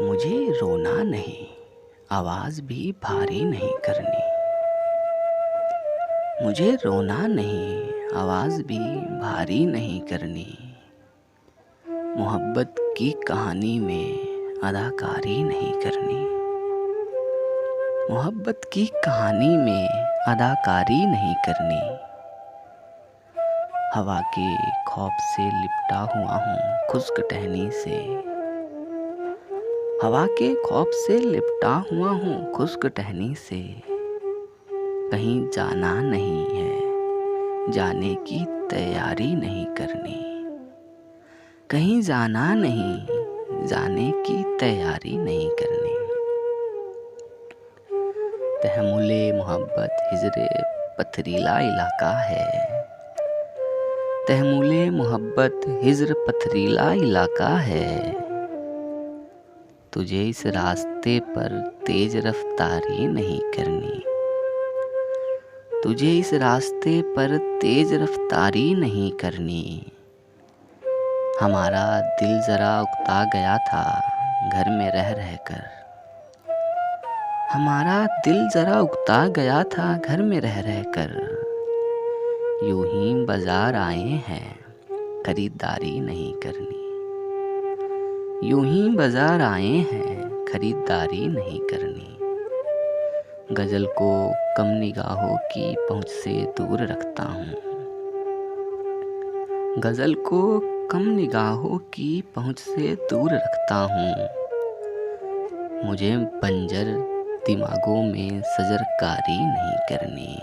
मुझे रोना नहीं, आवाज़ भी भारी नहीं करनी। मुझे रोना नहीं, आवाज़ भी भारी नहीं करनी। मोहब्बत की कहानी में अदाकारी नहीं करनी। मोहब्बत की कहानी में अदाकारी नहीं करनी। हवा के खौफ से लिपटा हुआ हूँ खुश्क टहनी से। हवा के खौफ से लिपटा हुआ हूँ खुश्क टहनी से। कहीं जाना नहीं है, जाने की तैयारी नहीं करनी। कहीं जाना नहीं, जाने की तैयारी नहीं करनी। तहमुले मोहब्बत हिजरे पथरीला इलाका है। तहमुले मोहब्बत हिजर पथरीला इलाका है। तुझे इस रास्ते पर तेज रफ्तारी नहीं करनी। तुझे इस रास्ते पर तेज रफ्तारी नहीं करनी। हमारा दिल जरा उकता गया था घर में रह रहकर। हमारा दिल जरा उकता गया था घर में रह रहकर। यूं ही बाजार आए हैं खरीदारी नहीं करनी। यूं ही बाजार आए हैं खरीदारी नहीं करनी। गज़ल को कम निगाहों की पहुँच से दूर रखता हूँ। गज़ल को कम निगाहों की पहुँच से दूर रखता हूँ। मुझे बंजर दिमागों में सजरकारी नहीं करनी।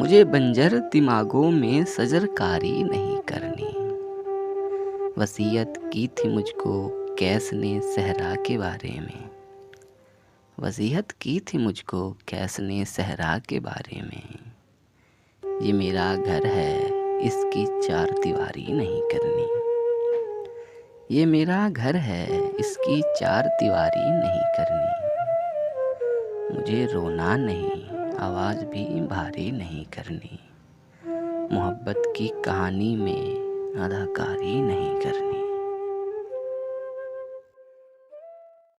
मुझे बंजर दिमागों में सजरकारी नहीं करनी। वसीयत की थी मुझको कैस ने सहरा के बारे में। वसीयत की थी मुझको कैस ने सहरा के बारे में। ये मेरा घर है, इसकी चार दीवारी नहीं करनी। ये मेरा घर है, इसकी चार दीवारी नहीं करनी। मुझे रोना नहीं, आवाज़ भी भारी नहीं करनी। मोहब्बत की कहानी में अदाकारी नहीं करनी।